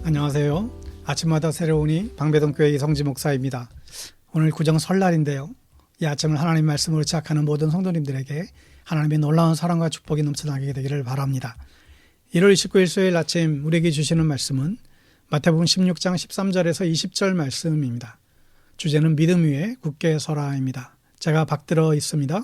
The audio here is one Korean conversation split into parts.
안녕하세요. 아침마다 새로우니 방배동교회 이성지 목사입니다. 오늘 구정 설날인데요. 이 아침을 하나님 말씀으로 시작하는 모든 성도님들에게 하나님의 놀라운 사랑과 축복이 넘쳐나게 되기를 바랍니다. 1월 29일 수요일 아침 우리에게 주시는 말씀은 마태복음 16장 13절에서 20절 말씀입니다. 주제는 믿음 위에 굳게 서라입니다. 제가 박들어 있습니다.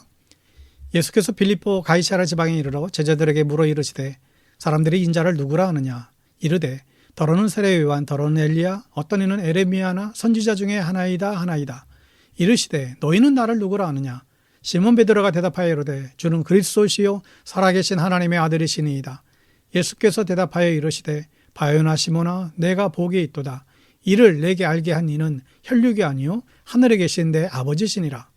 예수께서 빌립보 가이사랴 지방에 이르러 제자들에게 물어 이르시되 사람들이 인자를 누구라 하느냐 이르되 더러는 세례 요한 더러는 엘리야 어떤 이는 에레미야나 선지자 중에 하나이다. 이르시되 너희는 나를 누구라 하느냐 시몬 베드로가 대답하여 이르되 주는 그리스도시요 살아계신 하나님의 아들이시니이다. 예수께서 대답하여 이르시되 바요나 시몬아 내가 복이 있도다. 이를 내게 알게 한 이는 혈육이 아니요 하늘에 계신 내 아버지시니라.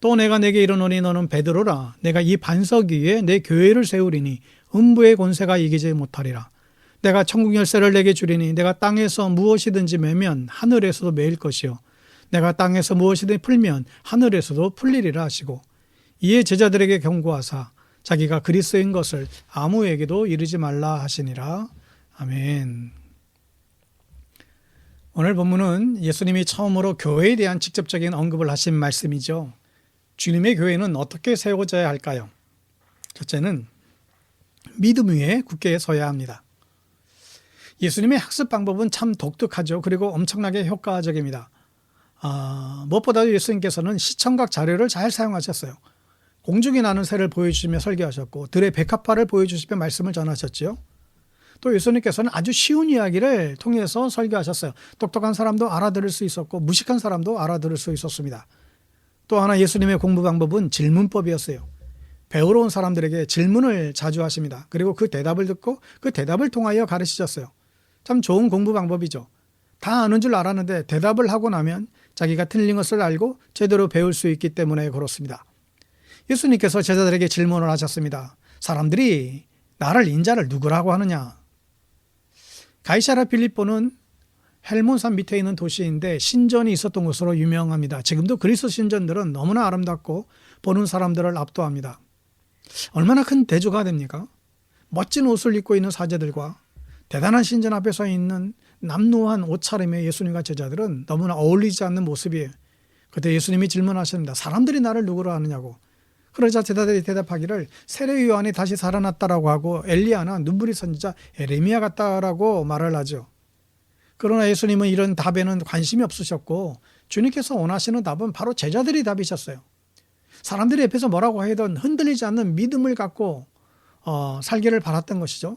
또 내가 내게 이르노니 너는 베드로라. 내가 이 반석 위에 내 교회를 세우리니 음부의 권세가 이기지 못하리라. 내가 천국 열쇠를 내게 주리니 내가 땅에서 무엇이든지 매면 하늘에서도 매일 것이요 내가 땅에서 무엇이든지 풀면 하늘에서도 풀리리라 하시고 이에 제자들에게 경고하사 자기가 그리스도인 것을 아무에게도 이르지 말라 하시니라. 아멘. 오늘 본문은 예수님이 처음으로 교회에 대한 직접적인 언급을 하신 말씀이죠. 주님의 교회는 어떻게 세워져야 할까요? 첫째는 믿음 위에 굳게 서야 합니다. 예수님의 학습 방법은 참 독특하죠. 그리고 엄청나게 효과적입니다. 무엇보다도 예수님께서는 시청각 자료를 잘 사용하셨어요. 공중이 나는 새를 보여주시며 설교하셨고 들의 백합화를 보여주시며 말씀을 전하셨죠. 또 예수님께서는 아주 쉬운 이야기를 통해서 설교하셨어요. 똑똑한 사람도 알아들을 수 있었고 무식한 사람도 알아들을 수 있었습니다. 또 하나 예수님의 공부 방법은 질문법이었어요. 배우러 온 사람들에게 질문을 자주 하십니다. 그리고 그 대답을 듣고 그 대답을 통하여 가르치셨어요. 참 좋은 공부 방법이죠. 다 아는 줄 알았는데 대답을 하고 나면 자기가 틀린 것을 알고 제대로 배울 수 있기 때문에 그렇습니다. 예수님께서 제자들에게 질문을 하셨습니다. 사람들이 나를 인자를 누구라고 하느냐? 가이사랴 빌립보는 헬몬산 밑에 있는 도시인데 신전이 있었던 곳으로 유명합니다. 지금도 그리스 신전들은 너무나 아름답고 보는 사람들을 압도합니다. 얼마나 큰 대조가 됩니까? 멋진 옷을 입고 있는 사제들과 대단한 신전 앞에 서 있는 남루한 옷차림의 예수님과 제자들은 너무나 어울리지 않는 모습이에요. 그때 예수님이 질문하십니다. 사람들이 나를 누구로 아느냐고. 그러자 제자들이 대답하기를 세례 요한이 다시 살아났다라고 하고 엘리야나 눈물이 선지자 에레미야 같다라고 말을 하죠. 그러나 예수님은 이런 답에는 관심이 없으셨고 주님께서 원하시는 답은 바로 제자들이 답이셨어요. 사람들이 옆에서 뭐라고 하든 흔들리지 않는 믿음을 갖고 살기를 바랐던 것이죠.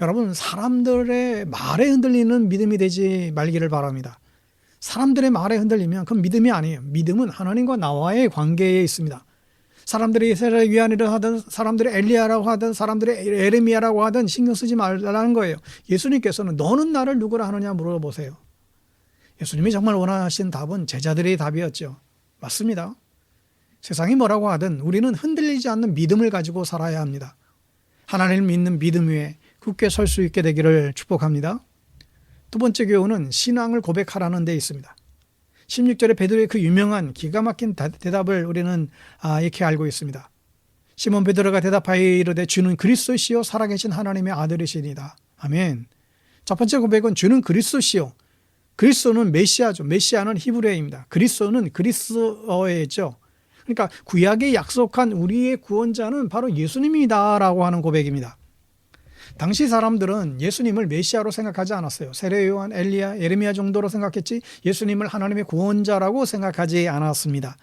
여러분, 사람들의 말에 흔들리는 믿음이 되지 말기를 바랍니다. 사람들의 말에 흔들리면 그건 믿음이 아니에요. 믿음은 하나님과 나와의 관계에 있습니다. 사람들이 세례 요한이라 하든 사람들이 엘리야라고 하든 사람들이 에레미야라고 하든 신경 쓰지 말라는 거예요. 예수님께서는 너는 나를 누구라 하느냐 물어보세요. 예수님이 정말 원하신 답은 제자들의 답이었죠. 맞습니다. 세상이 뭐라고 하든 우리는 흔들리지 않는 믿음을 가지고 살아야 합니다. 하나님을 믿는 믿음 위에 굳게 설 수 있게 되기를 축복합니다. 두 번째 교훈은 신앙을 고백하라는 데 있습니다. 16절에 베드로의 그 유명한 기가 막힌 대답을 우리는 이렇게 알고 있습니다. 시몬 베드로가 대답하여 이르되 주는 그리스도시요 살아계신 하나님의 아들이시니이다. 아멘. 첫 번째 고백은 주는 그리스도시요. 그리스도는 메시아죠. 메시아는 히브리어입니다. 그리스도는 그리스어죠. 그러니까 구약에 약속한 우리의 구원자는 바로 예수님이다라고 하는 고백입니다. 당시 사람들은 예수님을 메시아로 생각하지 않았어요. 세례 요한, 엘리야, 예레미야 정도로 생각했지 예수님을 하나님의 구원자라고 생각하지 않았습니다.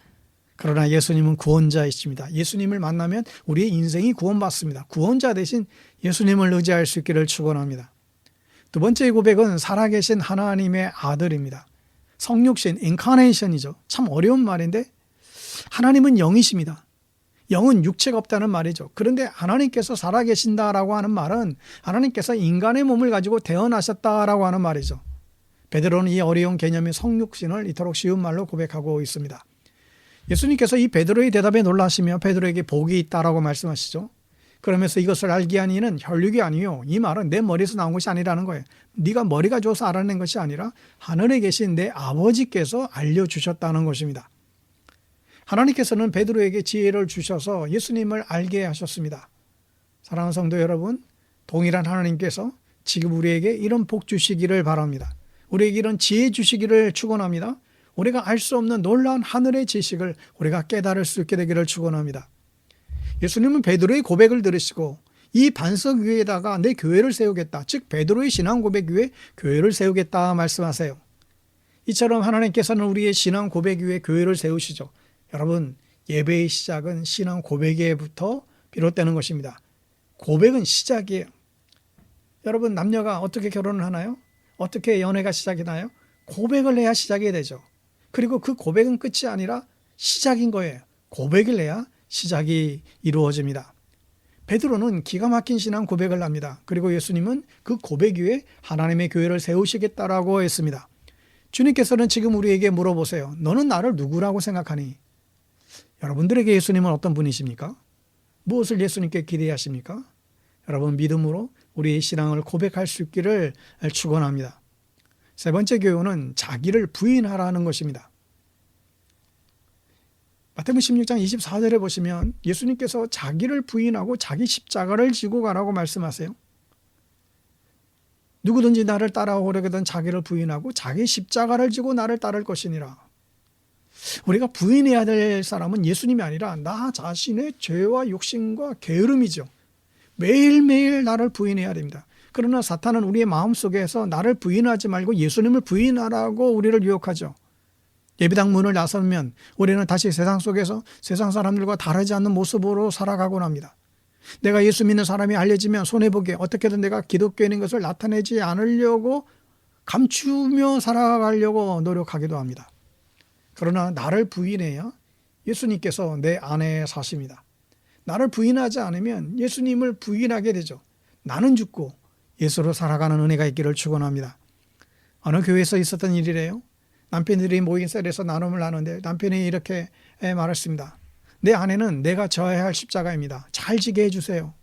그러나 예수님은 구원자이십니다. 예수님을 만나면 우리의 인생이 구원받습니다. 구원자 대신 예수님을 의지할 수 있기를 축원합니다. 두 번째 고백은 살아계신 하나님의 아들입니다. 성육신, 인카네이션이죠. 참 어려운 말인데 하나님은 영이십니다. 영은 육체가 없다는 말이죠. 그런데 하나님께서 살아계신다라고 하는 말은 하나님께서 인간의 몸을 가지고 태어나셨다라고 하는 말이죠. 베드로는 이 어려운 개념의 성육신을 이토록 쉬운 말로 고백하고 있습니다. 예수님께서 이 베드로의 대답에 놀라시며 베드로에게 복이 있다라고 말씀하시죠. 그러면서 이것을 알게 한 이는 혈육이 아니요. 이 말은 내 머리에서 나온 것이 아니라는 거예요. 네가 머리가 좋아서 알아낸 것이 아니라 하늘에 계신 내 아버지께서 알려주셨다는 것입니다. 하나님께서는 베드로에게 지혜를 주셔서 예수님을 알게 하셨습니다. 사랑하는 성도 여러분, 동일한 하나님께서 지금 우리에게 이런 복 주시기를 바랍니다. 우리에게 이런 지혜 주시기를 축원합니다. 우리가 알 수 없는 놀라운 하늘의 지식을 우리가 깨달을 수 있게 되기를 축원합니다. 예수님은 베드로의 고백을 들으시고 이 반석 위에다가 내 교회를 세우겠다. 즉 베드로의 신앙 고백 위에 교회를 세우겠다 말씀하세요. 이처럼 하나님께서는 우리의 신앙 고백 위에 교회를 세우시죠. 여러분, 예배의 시작은 신앙 고백에부터 비롯되는 것입니다. 고백은 시작이에요. 여러분, 남녀가 어떻게 결혼을 하나요? 어떻게 연애가 시작이 나요? 고백을 해야 시작이 되죠. 그리고 그 고백은 끝이 아니라 시작인 거예요. 고백을 해야 시작이 이루어집니다. 베드로는 기가 막힌 신앙 고백을 합니다. 그리고 예수님은 그 고백 위에 하나님의 교회를 세우시겠다라고 했습니다. 주님께서는 지금 우리에게 물어보세요. 너는 나를 누구라고 생각하니? 여러분들에게 예수님은 어떤 분이십니까? 무엇을 예수님께 기대하십니까? 여러분, 믿음으로 우리의 신앙을 고백할 수 있기를 축원합니다. 세 번째 교훈은 자기를 부인하라는 것입니다. 마태복음 16장 24절에 보시면 예수님께서 자기를 부인하고 자기 십자가를 지고 가라고 말씀하세요. 누구든지 나를 따라오려거든 자기를 부인하고 자기 십자가를 지고 나를 따를 것이니라. 우리가 부인해야 될 사람은 예수님이 아니라 나 자신의 죄와 욕심과 게으름이죠. 매일매일 나를 부인해야 됩니다. 그러나 사탄은 우리의 마음속에서 나를 부인하지 말고 예수님을 부인하라고 우리를 유혹하죠. 예배당 문을 나서면 우리는 다시 세상 속에서 세상 사람들과 다르지 않는 모습으로 살아가곤 합니다. 내가 예수 믿는 사람이 알려지면 손해보게 어떻게든 내가 기독교인인 것을 나타내지 않으려고 감추며 살아가려고 노력하기도 합니다. 그러나 나를 부인해야 예수님께서 내 안에 사십니다. 나를 부인하지 않으면 예수님을 부인하게 되죠. 나는 죽고 예수로 살아가는 은혜가 있기를 축원합니다. 어느 교회에서 있었던 일이래요. 남편들이 모인 셀에서 나눔을 하는데 남편이 이렇게 말했습니다. 내 아내는 내가 져야 할 십자가입니다. 잘 지게 해주세요.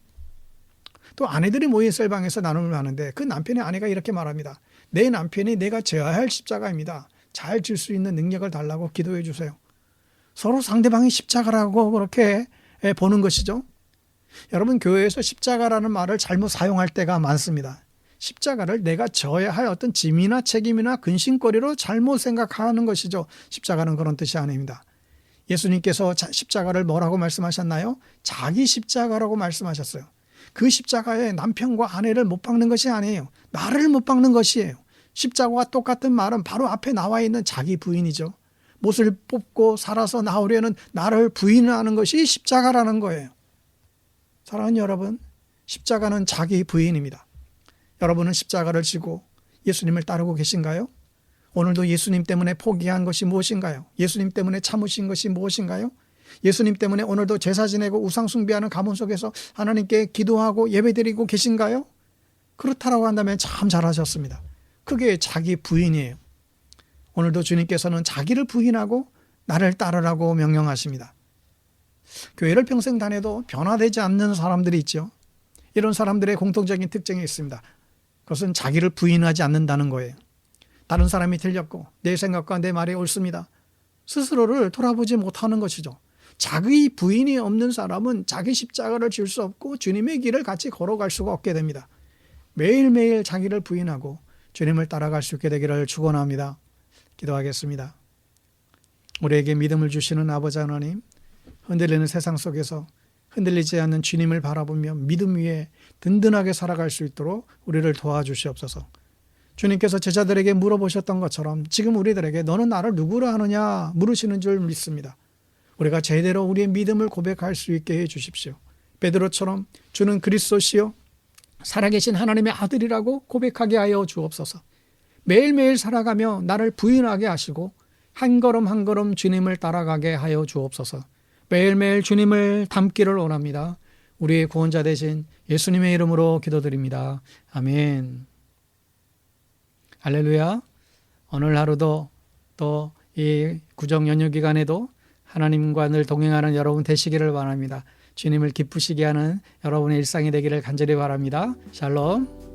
또 아내들이 모인 셀방에서 나눔을 하는데 그 남편의 아내가 이렇게 말합니다. 내 남편이 내가 져야 할 십자가입니다. 잘 질 수 있는 능력을 달라고 기도해 주세요. 서로 상대방이 십자가라고 그렇게 보는 것이죠. 여러분, 교회에서 십자가라는 말을 잘못 사용할 때가 많습니다. 십자가를 내가 져야 할 어떤 짐이나 책임이나 근심거리로 잘못 생각하는 것이죠. 십자가는 그런 뜻이 아닙니다. 예수님께서 십자가를 뭐라고 말씀하셨나요? 자기 십자가라고 말씀하셨어요. 그 십자가에 남편과 아내를 못 박는 것이 아니에요. 나를 못 박는 것이에요. 십자가와 똑같은 말은 바로 앞에 나와 있는 자기 부인이죠. 못을 뽑고 살아서 나오려는 나를 부인하는 것이 십자가라는 거예요. 사랑하는 여러분, 십자가는 자기 부인입니다. 여러분은 십자가를 지고 예수님을 따르고 계신가요? 오늘도 예수님 때문에 포기한 것이 무엇인가요? 예수님 때문에 참으신 것이 무엇인가요? 예수님 때문에 오늘도 제사 지내고 우상 숭배하는 가문 속에서 하나님께 기도하고 예배드리고 계신가요? 그렇다라고 한다면 참 잘하셨습니다. 그게 자기 부인이에요. 오늘도 주님께서는 자기를 부인하고 나를 따르라고 명령하십니다. 교회를 평생 다녀도 변화되지 않는 사람들이 있죠. 이런 사람들의 공통적인 특징이 있습니다. 그것은 자기를 부인하지 않는다는 거예요. 다른 사람이 틀렸고 내 생각과 내 말이 옳습니다. 스스로를 돌아보지 못하는 것이죠. 자기 부인이 없는 사람은 자기 십자가를 질 수 없고 주님의 길을 같이 걸어갈 수가 없게 됩니다. 매일매일 자기를 부인하고 주님을 따라갈 수 있게 되기를 축원합니다. 기도하겠습니다. 우리에게 믿음을 주시는 아버지 하나님, 흔들리는 세상 속에서 흔들리지 않는 주님을 바라보며 믿음 위에 든든하게 살아갈 수 있도록 우리를 도와주시옵소서. 주님께서 제자들에게 물어보셨던 것처럼 지금 우리들에게 너는 나를 누구로 하느냐 물으시는 줄 믿습니다. 우리가 제대로 우리의 믿음을 고백할 수 있게 해주십시오. 베드로처럼 주는 그리스도시요 살아계신 하나님의 아들이라고 고백하게 하여 주옵소서. 매일매일 살아가며 나를 부인하게 하시고 한 걸음 한 걸음 주님을 따라가게 하여 주옵소서. 매일매일 주님을 닮기를 원합니다. 우리의 구원자 되신 예수님의 이름으로 기도드립니다. 아멘. 할렐루야. 오늘 하루도 또 이 구정 연휴 기간에도 하나님과 늘 동행하는 여러분 되시기를 바랍니다. 주님을 기쁘시게 하는 여러분의 일상이 되기를 간절히 바랍니다. 샬롬.